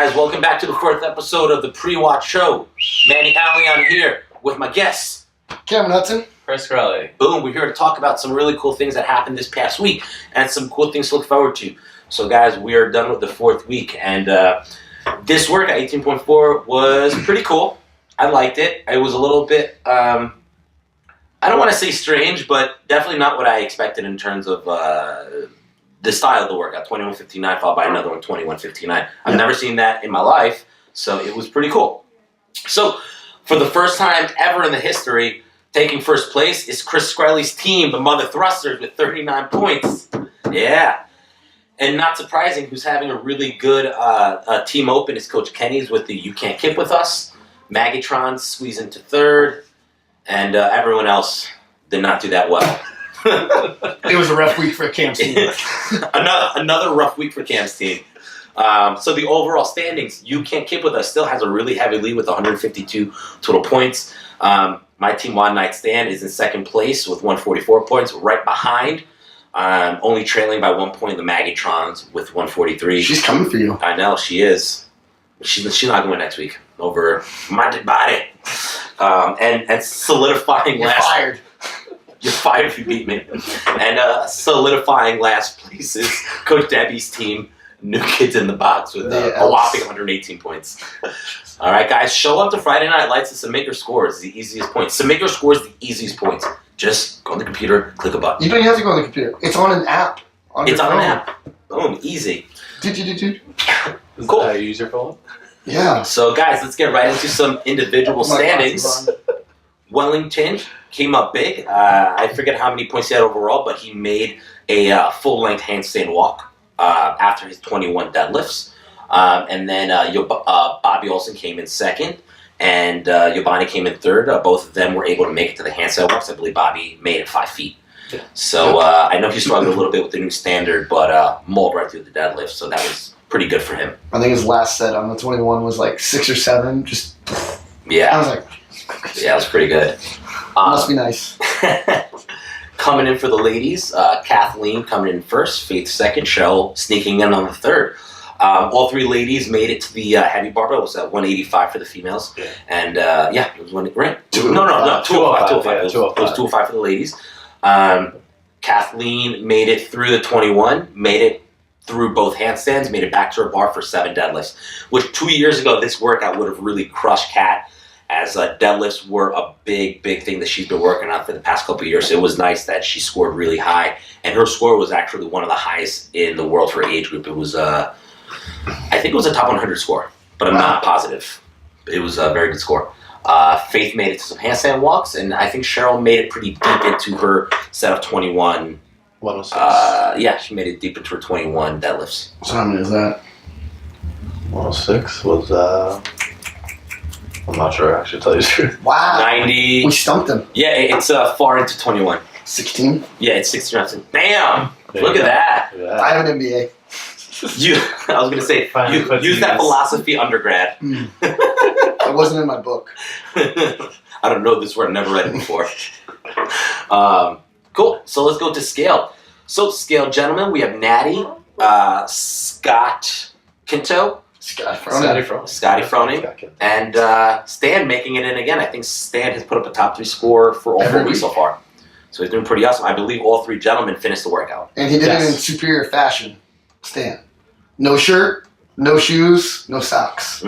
guys, welcome back to the fourth episode of the WOD Show. Manny Allion here with my guests. Cameron Hudson. Chris Crowley. Boom, we're here to talk about some really cool things that happened this past week and some cool things to look forward to. So guys, we are done with the fourth week, and this workout, 18.4, was pretty cool. I liked it. It was a little bit, I don't want to say strange, but definitely not what I expected in terms of the style of the workout. 21:59 followed by another one, 21:59. I've never seen that in my life, so it was pretty cool. So for the first time ever in the history, taking first place is Chris Crowley's team, the Mother Thrusters, with 39 points. Yeah. And not surprising, who's having a really good team open is Coach Kenny's with the You Can't Kip With Us. Maggotron squeezed into third, and everyone else did not do that well. It was a rough week for Cam's team. another rough week for Cam's team. So the overall standings, You Can't Kip With Us still has a really heavy lead with 152 total points. My team, One Night Stand, is in second place with 144 points, right behind. Only trailing by 1 point the Maggotrons with 143. She's coming for you. I know, she is. She's not going to win next week over my dead body. And solidifying You're last... fired. You're fired if you beat me. And solidifying last place is Coach Debbie's team, New Kids in the Box, with a whopping 118 points. All right, guys, show up to Friday Night Lights and submit your scores. The easiest points. Submit your scores, the easiest points. Just go on the computer, click a button. You don't even have to go on the computer. It's on an app. It's on an app. Boom, easy. Dude. Cool. How you use your phone? Yeah. So, guys, let's get right into some individual standings. Wellington came up big. I forget how many points he had overall, but he made a full-length handstand walk after his 21 deadlifts. And then Bobby Olsen came in second, and Yobani came in third. Both of them were able to make it to the handstand walks. I believe Bobby made it 5 feet. Yeah. So I know he struggled a little bit with the new standard, but mauled right through the deadlift, so that was pretty good for him. I think his last set on the 21 was like 6 or 7. Just yeah. I was like, yeah, it was pretty good. Must be nice. Coming in for the ladies, Kathleen coming in first, Faith second, Cheryl sneaking in on the third. All three ladies made it to the heavy barbell. It was 185 for the females. Yeah. And it was right? 205. 205. It was 205 for the ladies. Kathleen made it through the 21, made it through both handstands, made it back to her bar for 7 deadlifts, which 2 years ago, this workout would have really crushed Kat, as deadlifts were a big thing that she's been working on for the past couple of years. So it was nice that she scored really high, and her score was actually one of the highest in the world for her age group. It was, I think it was a top 100 score, but I'm not positive. It was a very good score. Faith made it to some handstand walks, and I think Cheryl made it pretty deep into her set of 21. 106. Yeah, she made it deep into her 21 deadlifts. So how many is that? 106 was, I'm not sure, I should tell you the truth. Wow. 90. We stumped him. Yeah, it's far into 21. 16? Yeah, it's 16 reps. Damn! There Look at that. Yeah. I have an MBA. I was going to say, you use that philosophy undergrad. It wasn't in my book. I don't know this word. I've never read it before. Cool. So let's go to scale. So scale, gentlemen, we have Natty, Scott Kinto, Scotty Froning, and Stan making it in again. I think Stan has put up a top 3 score for all 4 weeks so far. So he's doing pretty awesome. I believe all 3 gentlemen finished the workout. And he did it in superior fashion. Stan. No shirt, no shoes, no socks.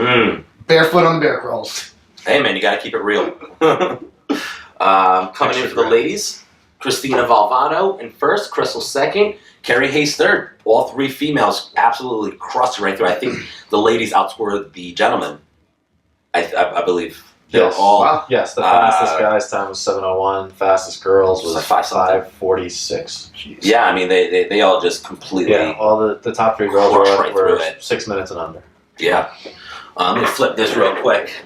Barefoot on the bear crawls. Hey, man, you got to keep it real. Coming in for the ladies, Christina Valvano in first, Crystal second, Carrie Hayes third. All 3 females absolutely crushed right through. I think the ladies outscored the gentlemen, I believe. Yes. Yes, the fastest guy's time was 7:01. Fastest girls was like 5:46. Yeah, I mean, they all just completely... Yeah, all the top 3 girls were 6 minutes and under. Yeah. Let me flip this real quick.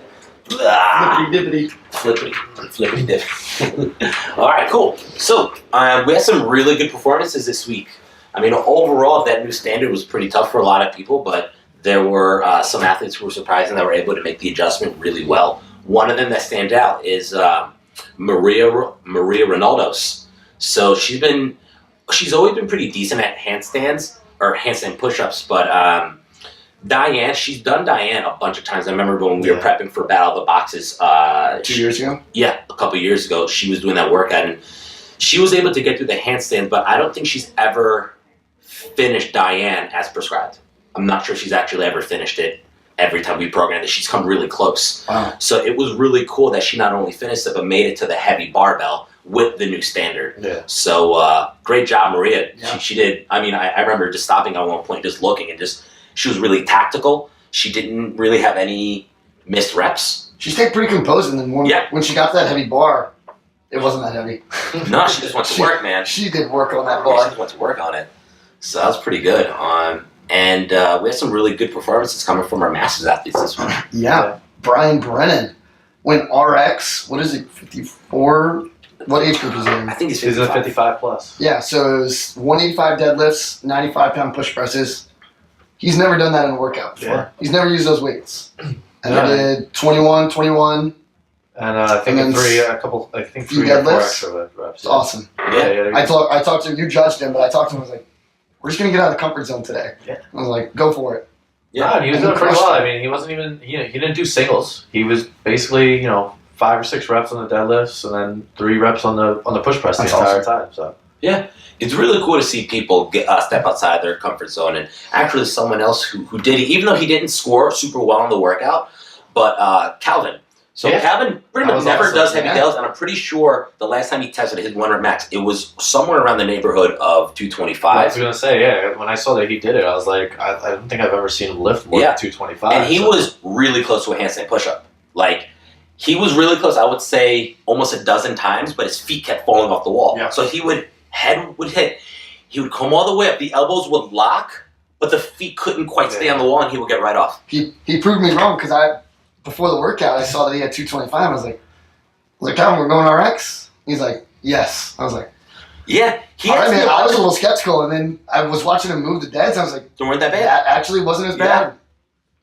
Flippity-dippity. Flippity dip. All right, cool. So we had some really good performances this week. I mean, overall, that new standard was pretty tough for a lot of people, but there were some athletes who were surprising that were able to make the adjustment really well. One of them that stands out is Maria Ronaldos. So she's always been pretty decent at handstands or handstand push-ups, but Diane, she's done Diane a bunch of times. I remember when we were prepping for Battle of the Boxes. 2 years ago? Yeah, a couple years ago. She was doing that workout, and she was able to get through the handstands, but I don't think she's ever finished Diane as prescribed. I'm not sure she's actually ever finished it every time we programmed it. She's come really close. Wow. So it was really cool that she not only finished it, but made it to the heavy barbell with the new standard. Yeah. So great job, Maria. Yeah. She did. I mean, I remember just stopping at one point, just looking, and she was really tactical. She didn't really have any missed reps. She stayed pretty composed, and then when she got to that heavy bar, it wasn't that heavy. No, she just went to work, man. She did work on that She bar. just went to work on it. So that was pretty good. And we had some really good performances coming from our Masters athletes this week. Yeah. Brian Brennan went RX. What is it? 54. What age group is he in? I think he's He's 55. a 55 plus. Yeah, so it was 185 deadlifts, 95-pound push presses. He's never done that in a workout before. Yeah. He's never used those weights. And Yeah. I did 21, 21. And I think And then three few or four deadlifts. extra reps. It's awesome. Yeah. I talked to him, you judged him, but I talked to him, I was like, we're just going to get out of the comfort zone today. Yeah. I was like, go for it. Yeah, and he was And doing he pretty crushed well. it. I mean, he wasn't even, he didn't do singles. He was basically, 5 or 6 reps on the deadlifts and then 3 reps on the push press the That's entire awesome. time. So Yeah. It's really cool to see people step outside their comfort zone. And actually someone else who did it, even though he didn't score super well in the workout, but Calvin. So Yeah. Calvin pretty That much was never awesome. does heavy Yeah. deadlifts, and I'm pretty sure the last time he tested his 1 rep max, it was somewhere around the neighborhood of I 225. was going to say, yeah, when I saw that he did it, I was like, I don't think I've ever seen him lift more Yeah. than 225. And he so. was really close to a handstand push-up. Like, he was really close, I would say, almost a dozen times, but his feet kept falling off the wall. Yeah. So head would hit. He would come all the way up, the elbows would lock, but the feet couldn't quite stay on the wall, and he would get right off. He proved me wrong because before the workout, I saw that he had 225. I was like, Calvin, we're going RX? He's like, yes. I was like, Yeah, he all right, had man. to I was a little skeptical, and then I was watching him move the deads. I was like, They weren't that bad. that actually wasn't as Yeah. bad.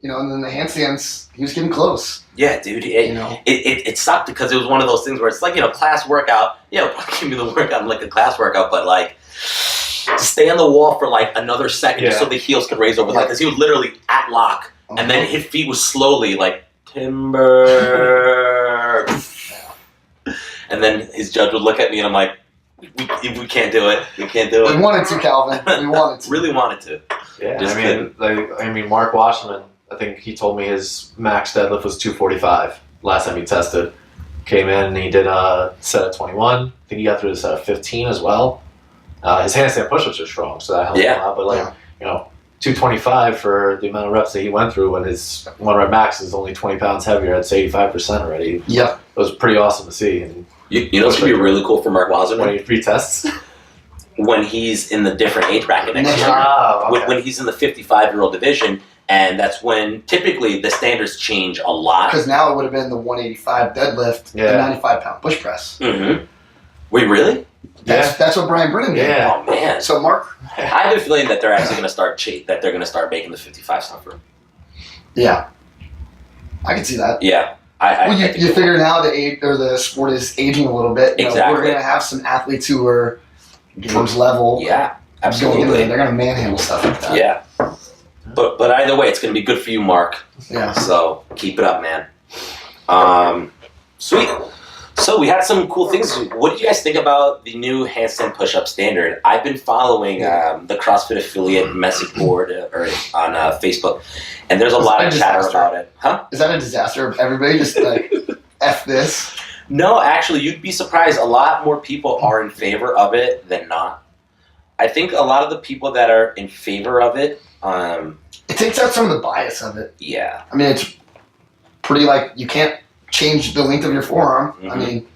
And then the handstands, he was getting close. Yeah, dude. You know. It sucked because it was one of those things where it's like, class workout. Yeah, give me the workout like a class workout, but like, to stay on the wall for like another second just so the heels could raise over. Yeah. Like, because he was literally at lock, and then his feet was slowly like, timber. And then his judge would look at me, and I'm like, we can't do it. We can't do We it. wanted to, Calvin. We wanted to. Really wanted to. Yeah, Just I mean, Mark Washington, I think he told me his max deadlift was 245 last time he tested. Came in and he did a set of 21. I think he got through the set of 15 as well. His handstand push-ups are strong, so that helped a lot. But 225 for the amount of reps that he went through when his 1 rep max is only 20 pounds heavier. That's 85% already. Yeah. It was pretty awesome to see. And You know what's going to be really cool for Mark Wasserman? when he retests. When he's in the different age bracket next year. Oh, okay. When he's in the 55-year-old division, and that's when typically the standards change a lot. Because now it would have been the 185 deadlift and 95-pound push press. Mm-hmm. Wait, really? That's what Brian Brennan did. Yeah. Oh man! So Mark. I have a feeling that they're actually going to start that they're going to start making the 55 stuff for him. Yeah. I can see that. Yeah. You figure now the sport is aging a little bit. Exactly. We're going to have some athletes who are George level. Yeah, Going in absolutely. there, they're going to manhandle stuff like that. Yeah. But either way, it's going to be good for you, Mark. Yeah. So keep it up, man. Sweet. So we had some cool things. What did you guys think about the new handstand push-up standard? I've been following the CrossFit affiliate message board on Facebook, and there's a lot of chatter about it. Huh? Is that a disaster? Everybody just like, F this? No, actually, you'd be surprised. A lot more people are in favor of it than not. I think a lot of the people that are in favor of it, It takes out some of the bias of it. yeah. I mean, it's pretty like you can't change the length of your forearm. Mm-hmm. I mean,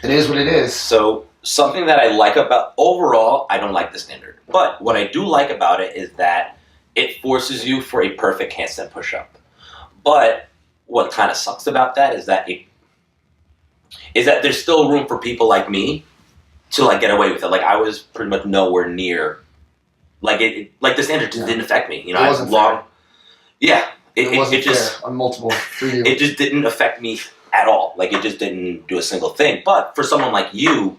it is what it is. So something that I like about, overall, I don't like the standard. But what I do like about it is that it forces you for a perfect handstand push-up. But what kind of sucks about that is that there's still room for people like me to like get away with it. Like I was pretty much nowhere near, like the standard just didn't affect me. You know, It wasn't fair. Yeah, It wasn't it just fair on multiple for you. it just didn't affect me at all. Like it just didn't do a single thing. But for someone like you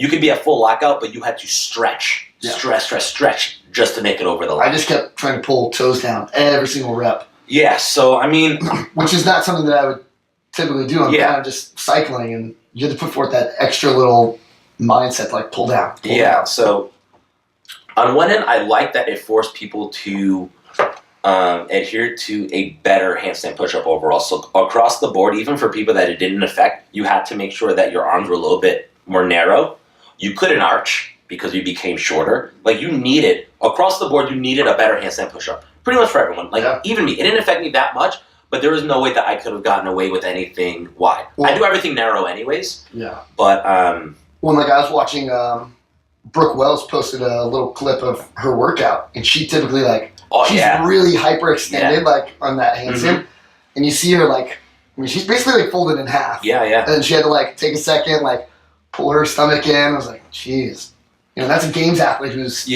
could be at full lockout, but you had to stretch, Yeah. stretch, just to make it over the line. I just kept trying to pull toes down every single rep. Yeah, so I mean, which is not something that I would typically do. I'm kind of just cycling, and you have to put forth that extra little mindset to like pull down. Pull down. So on one end, I like that it forced people to adhere to a better handstand push-up overall. So across the board, even for people that it didn't affect, you had to make sure that your arms were a little bit more narrow. You couldn't arch because you became shorter. Like you needed, across the board, you needed a better handstand push-up. Pretty much for everyone. Like even me. It didn't affect me that much, but there was no way that I could have gotten away with anything wide. Well, I do everything narrow anyways. Yeah. But when like I was watching Brooke Wells posted a little clip of her workout, and she typically she's really hyperextended like on that handstand, and you see her like, I mean, she's basically like folded in half. Yeah. And then she had to like take a second, like pull her stomach in. I was like, jeez, that's a games athlete who's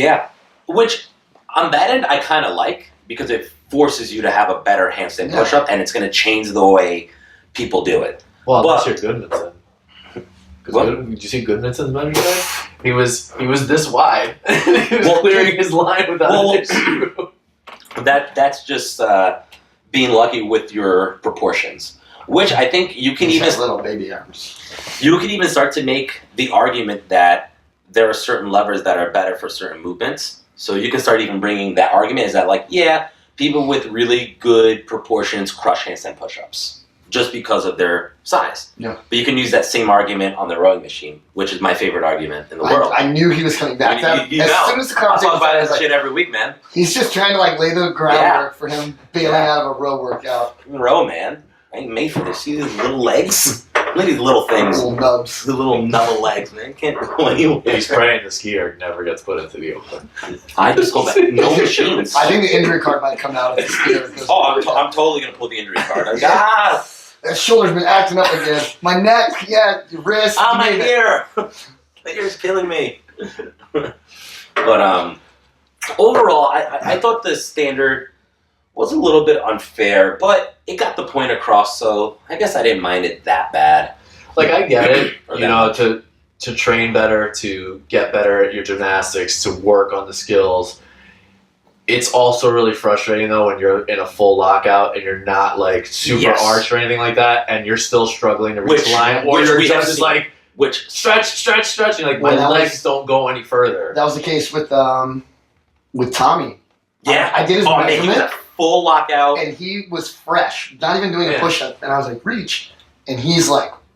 which on that end I kind of like because it forces you to have a better handstand push-up, and it's going to change the way people do it. Well, unless you're Goodmanson. Did you see Goodmanson's measure today? He was this wide. He was clearing his line without an issue. That's just being lucky with your proportions, which I think you can even little baby arms. You can even start to make the argument that there are certain levers that are better for certain movements. So you can start even bringing that argument is that people with really good proportions crush handstand push-ups just because of their size. Yeah. But you can use that same argument on the rowing machine, which is my favorite argument in the world. I knew he was coming back. As soon as the conversation I talk about that shit every week, man. He's just trying to lay the groundwork for him bailing out of a row workout. Row, man. I ain't made for this. See these little legs? Look at these little things. Little nubs. The little nubble legs, man. Can't go anywhere. He's praying the skier never gets put into the open. I just go back. No machines. I think the injury card might come out of the skier. I'm totally going to pull the injury card. That shoulder's been acting up again. My neck, your wrist. My ear. My ear's killing me. But overall, I thought the standard was a little bit unfair, but it got the point across, so I guess I didn't mind it that bad. Like, I get it, to train better, to get better at your gymnastics, to work on the skills. It's also really frustrating, though, when you're in a full lockout and you're not, super arched or anything like that, and you're still struggling to reach the line, or you're just stretch, and my legs don't go any further. That was the case with Tommy. Yeah. I did his measurement. He was a full lockout. And he was fresh, not even doing a push-up. And I was like, reach. And he's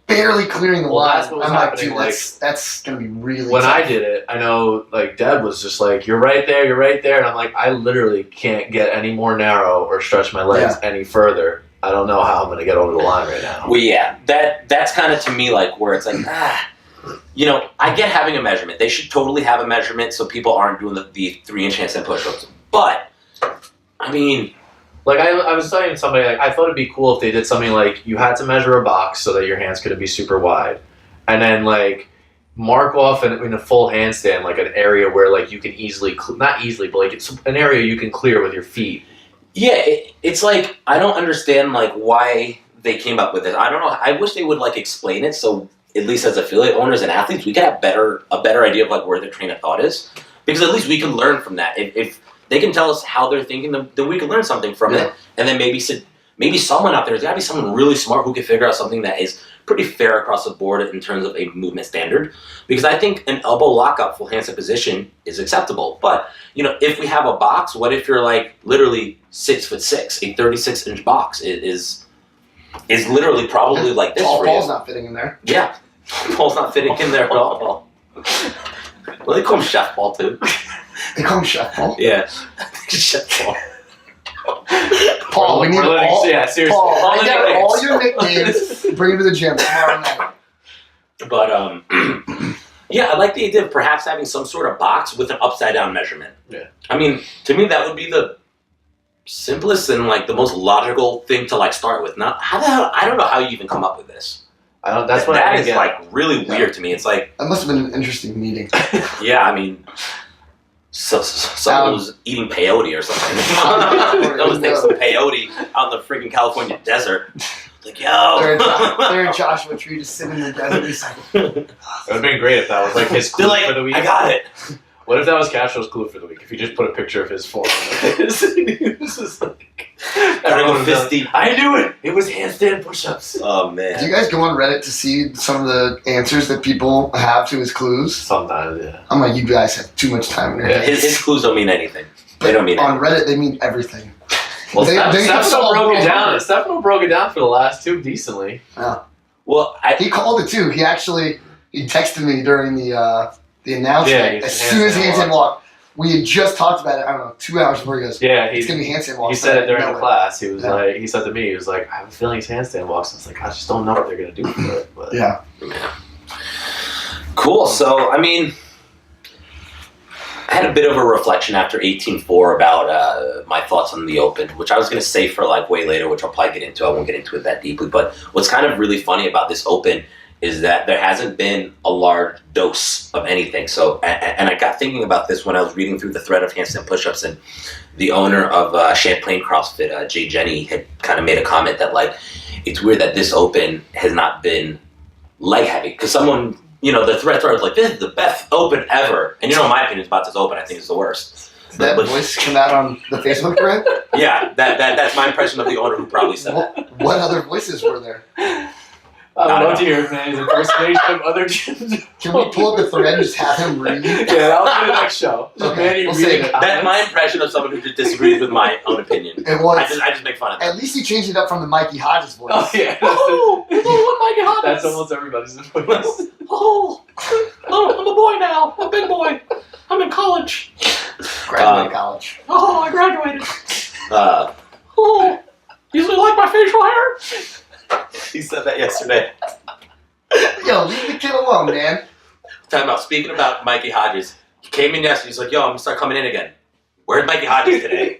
barely clearing the line. That's what was I'm happening. Dude, that's going to be really When tough. I did it, I know, Deb was just you're right there. And I'm I literally can't get any more narrow or stretch my legs any further. I don't know how I'm going to get over the line right now. Well, yeah. That's kind of, to me, where it's I get having a measurement. They should totally have a measurement so people aren't doing the 3-inch handstand push-ups. But, I mean... I was telling somebody, I thought it'd be cool if they did something you had to measure a box so that your hands couldn't be super wide. And then, mark off in a full handstand, an area where, you can easily... not easily, but, it's an area you can clear with your feet. Yeah, it's I don't understand, why they came up with it. I don't know. I wish they would, explain it so... at least as affiliate owners and athletes, we could have a better idea of where their train of thought is, because at least we can learn from that. If they can tell us how they're thinking, then we can learn something from it, and then maybe someone out there's got to be someone really smart who can figure out something that is pretty fair across the board in terms of a movement standard. Because I think an elbow lockout full handstand position is acceptable, but if we have a box, what if you're literally 6'6", a 36-inch box is literally probably like this for you. Paul's not fitting in there. Yeah. Paul's not fitting in there at all. Well, they call him Chef Paul, too. They call him Chef Paul? Yeah. Chef Paul. Paul, we need all... Yeah, seriously. Paul, I got all your nicknames. Bring them to the gym tomorrow night. But, I like the idea of perhaps having some sort of box with an upside-down measurement. Yeah. I mean, to me, that would be the simplest and, the most logical thing to, start with. Now, how the hell... I don't know how you even come up with this. That's what I is really weird to me. It's that must have been an interesting meeting. Yeah, I mean, someone was eating peyote or something. That was taking some peyote out in the freaking California desert. Yo, they're in Joshua Tree just sitting in the desert. He's it would have been great if that was his clue for the week. I got it. What if that was Castro's clue for the week? If he just put a picture of his form on his, he was just like, everyone fist deep. I knew it. It was handstand push-ups. Oh man. Do you guys go on Reddit to see some of the answers that people have to his clues? Sometimes, yeah. I'm like, you guys have too much time in your head. His clues don't mean anything. They don't mean On anything. Reddit, they mean everything. Well, They Stefano solve broke it the down. problem. Stefano broke it down for the last two decently. Well, He called it too. He texted me during the announcement. Yeah, as soon as handstand walk, we had just talked about it. I don't know, 2 hours before he goes. Yeah, It's gonna be handstand walk. he said it during No the way. class. He was Yeah. like, he said to me, he was like, I have a feeling it's handstand walks. I was like, I just don't know what they're gonna do for it. But Yeah. cool. So, I mean, I had a bit of a reflection after 18-4 about my thoughts on the Open, which I was going to say for like way later, which I'll probably get into. I won't get into it that deeply. But what's kind of really funny about this Open is that there hasn't been a large dose of anything. So, and I got thinking about this when I was reading through the thread of handstand push-ups, and the owner of Champlain CrossFit, Jay Jenny, had kind of made a comment that like, it's weird that this Open has not been leg heavy. Because someone, the thread was like, this is the best Open ever. And my opinion about this Open, I think it's the worst. Did that voice come out on the Facebook thread? Yeah, that's my impression of the owner who probably said that. What other voices were there? I would love to hear his impersonation of other gyms. Can we pull up the thread and just have him read? Yeah, that'll be the next show. Okay, we'll save it. That's my impression of someone who just disagrees with my own opinion. It was. I just make fun of At it. least he changed it up from the Mikey Hodges voice. Oh, yeah. Oh, Mikey Hodges. That's almost everybody's voice. Oh, I'm a boy now. I'm a big boy. I'm in college. Graduated college. Oh, I graduated. You like my facial hair? He said that yesterday. Yo, leave the kid alone, man. Talking about, speaking about Mikey Hodges, he came in yesterday, he's like, yo, I'm going to start coming in again. Where's Mikey Hodges today?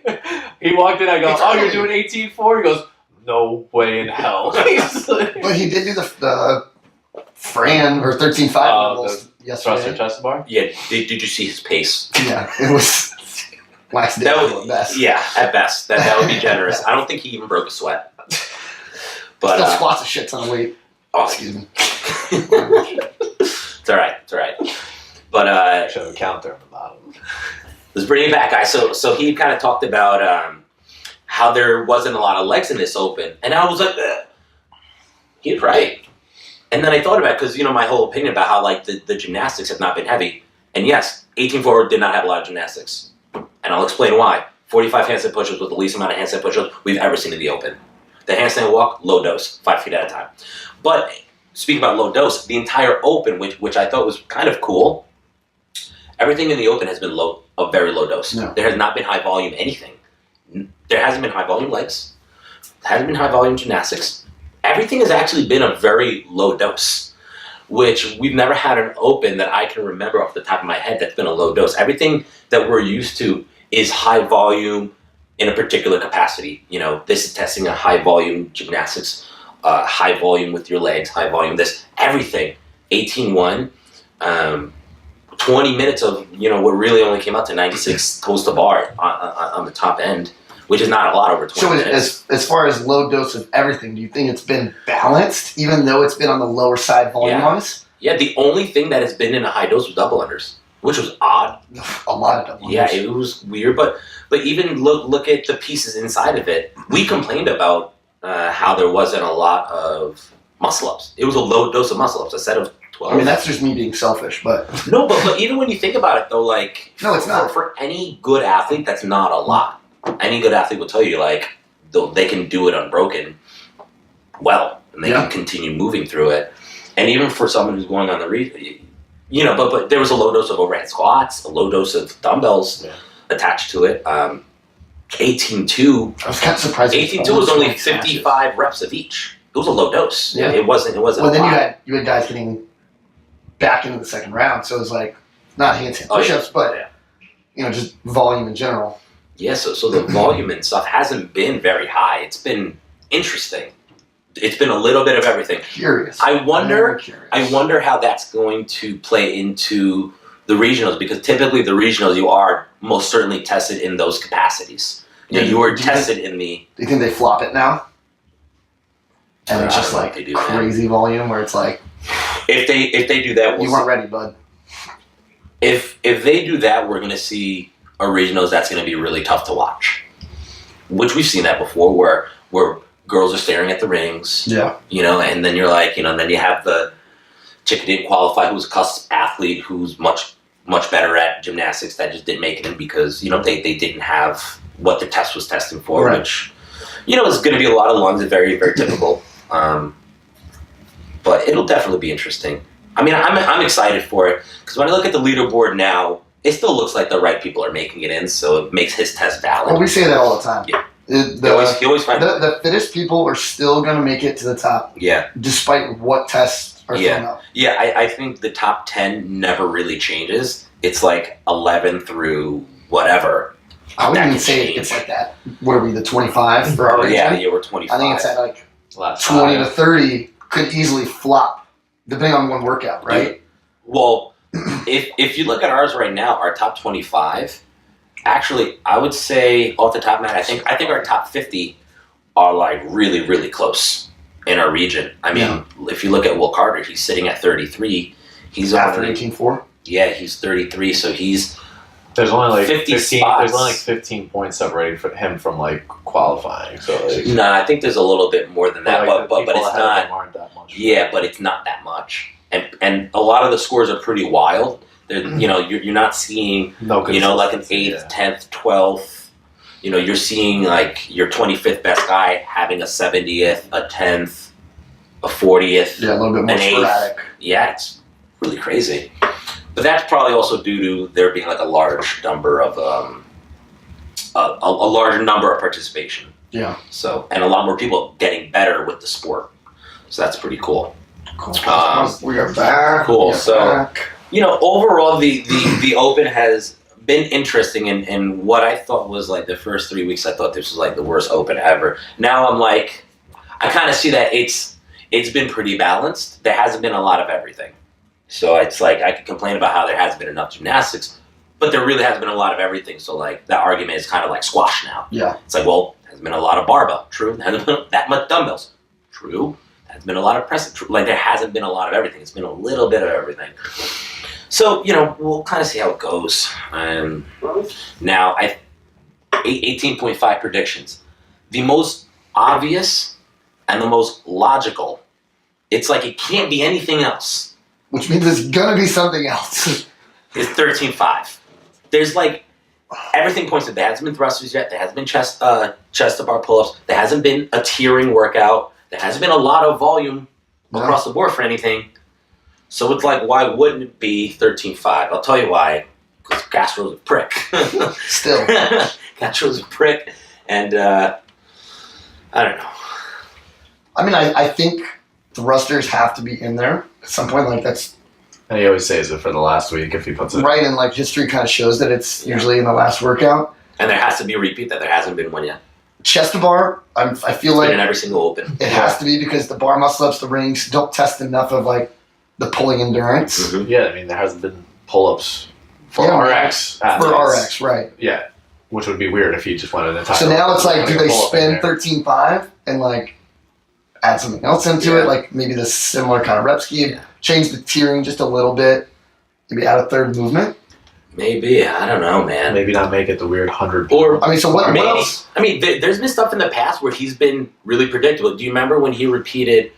He walked in, I go, It's oh, you're early. doing 18-4? He goes, no way in hell. He's like, But he did do the Fran or 13.5 levels Thruster yesterday. chest bar? Yeah, did you see his pace? Yeah, it was wax That down was, at best. yeah, at best. That would be generous. I don't think he even broke a sweat. But Still squats a shit ton of weight. oh, Excuse me. It's all right. But Show a counter on the bottom. let's bring it back, guys. So he kind of talked about how there wasn't a lot of legs in this Open, and I was like, he's right. And then I thought about it because my whole opinion about how like the gymnastics have not been heavy, and yes, 18-4 did not have a lot of gymnastics, and I'll explain why. 45 handstand push-ups was the least amount of handstand push-ups we've ever seen in the Open. The handstand walk, low dose, 5 feet at a time. But speaking about low dose, the entire Open, which I thought was kind of cool, everything in the Open has been a very low dose. No. There has not been high volume anything. There hasn't been high volume legs. There hasn't been high volume gymnastics. Everything has actually been a very low dose, which we've never had an Open that I can remember off the top of my head that's been a low dose. Everything that we're used to is high volume in a particular capacity. This is testing a high volume gymnastics, high volume with your legs, high volume this, everything. 18-1, 20 minutes of, what really only came out to 96 toes to bar on the top end, which is not a lot over 20 So minutes. as far as low dose of everything, do you think it's been balanced, even though it's been on the lower side volume-wise? Yeah, the only thing that has been in a high dose was double unders, which was odd. A lot of double Yeah, unders. it was weird, but even look at the pieces inside of it. We complained about how there wasn't a lot of muscle ups. It was a low dose of muscle ups, a set of 12. I mean, that's just me being selfish, but No, but even when you think about it, though, like No, it's not. For any good athlete, that's not a lot. Any good athlete will tell you, like, they can do it unbroken well, and they can continue moving through it. And even for someone who's going on the but there was a low dose of overhead squats, a low dose of dumbbells attached to it. 18-2. I was kind of surprised. 18-2 was only 55 reps of each. It was a low dose. Yeah. It wasn't. Well, a then lot. you had guys getting back into the second round, so it was like not handstand Oh, yeah. push-ups, but just volume in general. Yeah, so the volume and stuff hasn't been very high. It's been interesting. It's been a little bit of everything. Curious. I wonder Very curious. I wonder how that's going to play into the regionals, because typically the regionals you are most certainly tested in those capacities. You were tested in the. Do you think they flop it now? And it's I just don't know like if they do that. crazy volume where it's like If they do that, you weren't ready, bud. if they do that, we're going to see a regionals that's going to be really tough to watch. Which we've seen that before, where girls are staring at the rings. Yeah. And then you're like, then you have the chick who didn't qualify, who's a custom athlete, who's much better at gymnastics, that just didn't make it in because they didn't have what the test was testing for, right. which is going to be a lot of lungs and very, very typical. But it'll definitely be interesting. I mean, I'm excited for it because when I look at the leaderboard now, it still looks like the right people are making it in, so it makes his test valid. Well, we say that all the time. Yeah. You always find the fittest people are still going to make it to the top. Yeah. Despite what tests are thrown up. Yeah, I think the top 10 never really changes. It's like 11 through whatever. I wouldn't even say it's like that. What are we, the 25 for our region? Yeah, we're 25. I think it's at like Last 20 to 30 could easily flop, depending on one workout, right? Well, if you look at ours right now, our top 25, actually, I would say off the top of my head, I think our top 50 are like really, really close in our region. I mean, if you look at Will Carter, he's sitting at 33. He's after already 18.4. Yeah, he's 33, so he's there's only like 50 15. spots. There's only like 15 points separating him from like qualifying. So like, no, I think there's a little bit more than that, like, but it's not. Aren't that much. Yeah, but it's not that much, and a lot of the scores are pretty wild. You're not seeing like an 8th, 10th, 12th. You're seeing like your 25th best guy having a 70th, a 10th, a 40th. Yeah, a little bit more sporadic. Yeah, it's really crazy. But that's probably also due to there being like a large number of a larger number of participation. Yeah. So, and a lot more people getting better with the sport. So that's pretty cool. Cool. We are back. Cool. So, overall, the Open has been interesting. And what I thought was like the first 3 weeks, I thought this was like the worst Open ever. Now I'm like, I kind of see that it's been pretty balanced. There hasn't been a lot of everything. So it's like I could complain about how there hasn't been enough gymnastics, but there really has been a lot of everything. So like that argument is kind of like squashed now. Yeah. It's like, well, there hasn't been a lot of barbell. True. There hasn't been that much dumbbells. True. There hasn't been a lot of press. True. Like there hasn't been a lot of everything. It's been a little bit of everything. So, we'll kind of see how it goes. Now, 18.5 predictions. The most obvious and the most logical, it's like it can't be anything else. Which means it's gonna be something else. Is 13.5. There's like everything points to there hasn't been thrusters yet. There hasn't been chest to bar pull-ups. There hasn't been a tiering workout. There hasn't been a lot of volume across the board for anything. So it's like, why wouldn't it be 13.5? I'll tell you why. Because Castro's a prick. Still, Castro's a prick, and I don't know. I mean, I think thrusters have to be in there at some point. Like that's. And he always saves it for the last week if he puts it. Right, and like history kind of shows that it's usually in the last workout. And there has to be a repeat that there hasn't been one yet. Chest to bar, I feel like in every single Open. It has to be because the bar muscle ups, the rings don't test enough of like the pulling endurance. Mm-hmm. Yeah, I mean there hasn't been pull-ups for RX. For RX, right? Yeah, which would be weird if he just wanted an entire. So now it's like, do they spend 13.5 and like add something else into it, like maybe the similar kind of rep scheme, change the tiering just a little bit, maybe add a third movement? Maybe, I don't know, man. Maybe not make it the weird 100. Or I mean, so what else? I mean, there's been stuff in the past where he's been really predictable. Do you remember when he repeated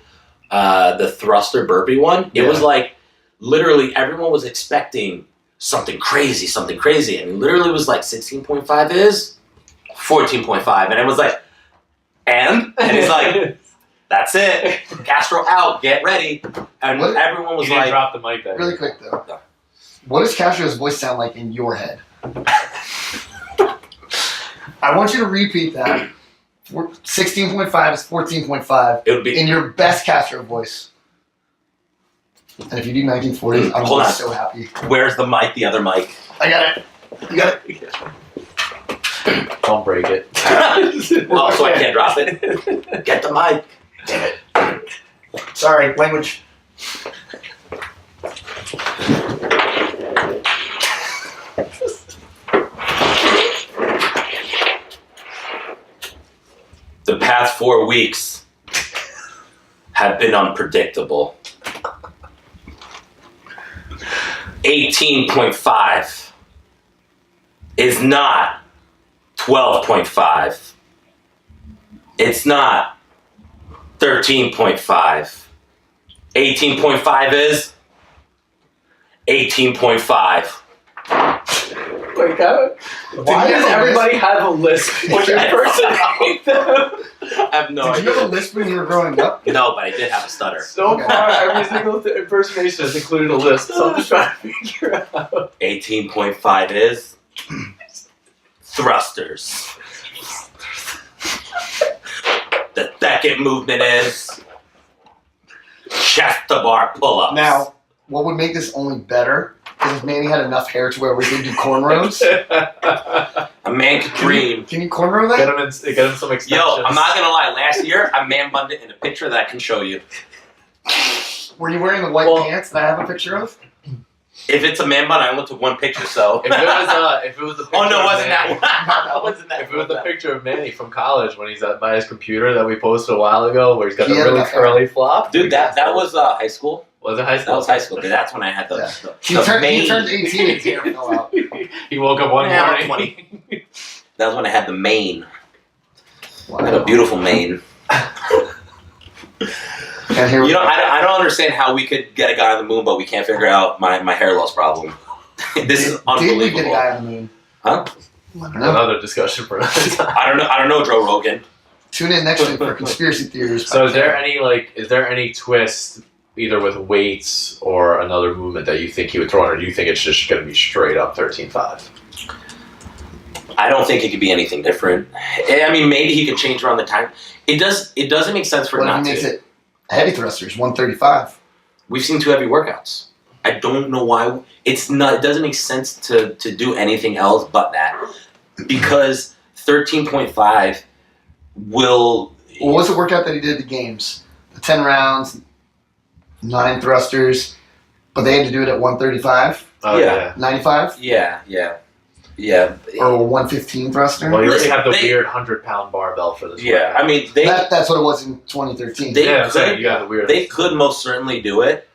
the thruster burpee one? It was like literally everyone was expecting something crazy, and it literally was like 16.5 is 14.5, and it was like, and he's like, that's it, Castro out, get ready, and everyone was like, drop the mic there. Really quick though. No. What does Castro's voice sound like in your head? I want you to repeat that. 16.5 is 14.5. It would be in your best Castro voice. And if you do 1940, I'm Hold on. So happy. Where's the mic? The other mic. I got it. You got it. Don't break it. Oh, so I can't drop it. Get the mic. Damn it. Sorry, language. The past 4 weeks have been unpredictable. 18.5 is not 12.5. It's not 13.5. 18.5 is 18.5 Wait, why does everybody have a list when you're impersonating them? I have no Did idea. you have a lisp when you were growing up? No, but I did have a stutter. So far, every single impersonation has included a list, so I'm just trying to figure out. 18.5 is thrusters. The second movement is chest to bar pull-ups. Now, what would make this only better is if Manny had enough hair to where we could do cornrows. A man could dream. Can you cornrow Get that? him some extensions. Yo, I'm not gonna lie. Last year, I man bunned it in a picture that I can show you. Were you wearing the white pants that I have a picture of? If it's a man bun, I only took one picture. So If it was the picture oh no, of wasn't that Manny- one? No, wasn't that? If it was the picture of Manny from college when he's by his computer that we posted a while ago, where he's got He the had really enough hair. curly flop, Dude, that was high school. was it high That school? was high school. Dude, that's when I had the, Yeah. the, He the turned main. 18 and his hair fell out. He woke up one Yeah, morning. 20. That was when I had the mane. Wow. I had a beautiful mane. And here we You know, go. I don't understand how we could get a guy on the moon, but we can't figure out my hair loss problem. This is Did we get a unbelievable. guy on the moon? Huh? I don't know. Another discussion for another time. I don't know, Joe Rogan. Tune in next week for conspiracy theories. So is there any twist either with weights or another movement that you think he would throw in, or do you think it's just going to be straight up 13.5? I don't think it could be anything different. I mean, maybe he could change around the time. It doesn't make sense for it What if not he makes to. it heavy thrusters, 135? We've seen 2 heavy workouts. I don't know why it's not. It doesn't make sense to do anything else but that, because 13.5 will. What was the workout that he did at the games? The 10 rounds, 9 thrusters, but they had to do it at 135, Oh Yeah. 95, Yeah. or 115 thruster? Well, you already Listen, have the they- weird 100-pound barbell for this. Yeah. workout. I mean, they That's what it was in 2013. They yeah, I'm saying could- you got the weird. they could most certainly do it,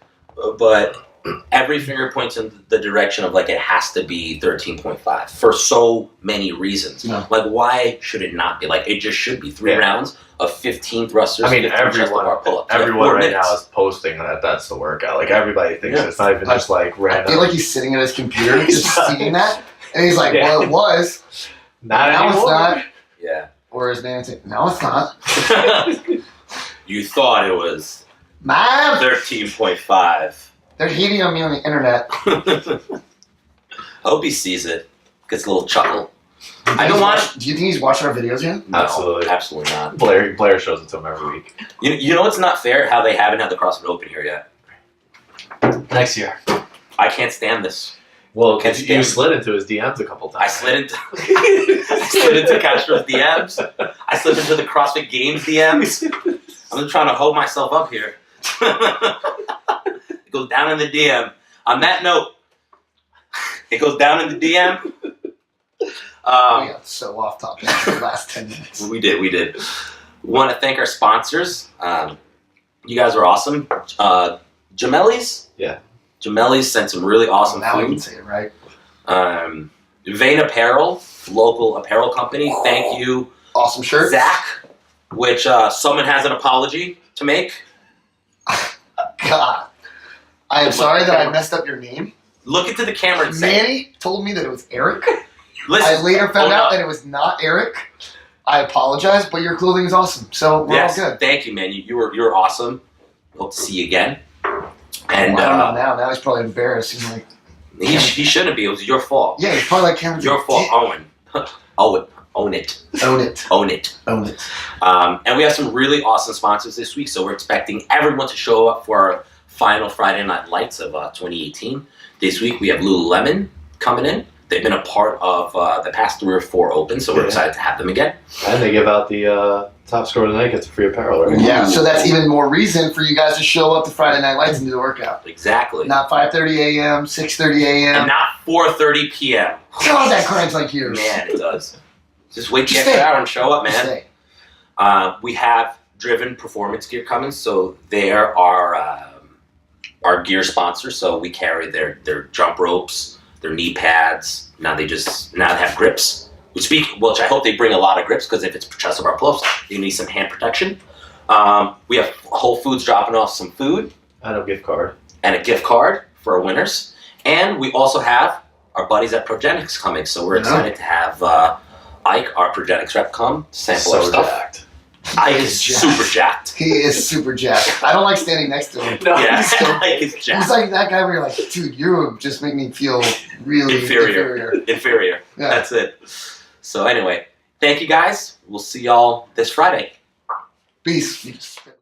but every finger points in the direction of like it has to be 13.5 for so many reasons. No. Like, why should it not be? Like, it just should be 3 Yeah. rounds of 15 thrusters. I mean, 15 chest to everyone, bar pull-ups. everyone 4 right minutes. now is posting that that's the workout. Like everybody thinks Yeah. it's not even just like I random. feel like he's sitting at his computer just seeing that, and he's like, Yeah. well, it was. not now anymore. it's not. Yeah. Or his man said, no, it's not. You thought it was Man, 13.5. they're hating on me on the internet. I hope he sees it. Gets a little chuckle. I don't want. Do you think he's watching our videos yet? No, Absolutely. absolutely not. Blair shows it to him every week. You know what's not fair? How they haven't had the CrossFit Open here yet. Next year. I can't stand this. Well, Can't you stand- slid into his DMs a couple I times. slid into Castro's DMs. I slid into the CrossFit Games DMs. I'm just trying to hold myself up here. It goes down in the DM. On that note, it goes down in the DM. We got so off topic for the last 10 minutes. We did. We want to thank our sponsors. You guys are awesome. Gemelli's? Yeah. Gemelli's sent some really awesome Now I can food. say it right. Vane Apparel, local apparel company. Thank you, Awesome shirt. Zach, which someone has an apology to make. God. I am sorry that I messed up your name. Look into the camera and say, Manny told me that it was Eric. listen, I later found hold out up. that it was not Eric. I apologize, but your clothing is awesome, so we're Yes, all good. thank you, man. You were awesome. Hope to see you again. And Well, I don't know now. Now he's probably embarrassed. He's like, he shouldn't be. It was your fault. yeah, he's probably like Cameron's Your like, fault, "Yeah, Owen. Own it. Own it. Own it. Own it. And we have some really awesome sponsors this week, so we're expecting everyone to show up for our final Friday Night Lights of 2018. This week we have Lululemon coming in. They've been a part of the past 3 or 4 Opens, so we're Yeah. excited to have them again. And they give out the top score of the night gets free apparel, right? Yeah, so that's even more reason for you guys to show up to Friday Night Lights and do the workout. Exactly. Not 5:30 a.m., 6:30 and a.m. not 4:30 p.m. God, that grinds like yours. Man, it does. Just wait the Just extra stay. hour and show up, man. Stay. We have Driven Performance Gear coming, so there are our gear sponsor, so we carry their jump ropes, their knee pads. Now they have grips. Which I hope they bring a lot of grips, because if it's chest of our pull-ups, you need some hand protection. We have Whole Foods dropping off some food. And a gift card. And a gift card for our winners. And we also have our buddies at Progenics coming, so we're excited to have Ike, our Progenics rep, come sample our stuff. Jacked. Ike is super jacked. He is super jacked. I don't like standing next to him. No, Yeah, Ike is jacked. He's like that guy where you're like, dude, you just make me feel really inferior. Inferior. Yeah. That's it. So anyway, thank you guys. We'll see y'all this Friday. Peace.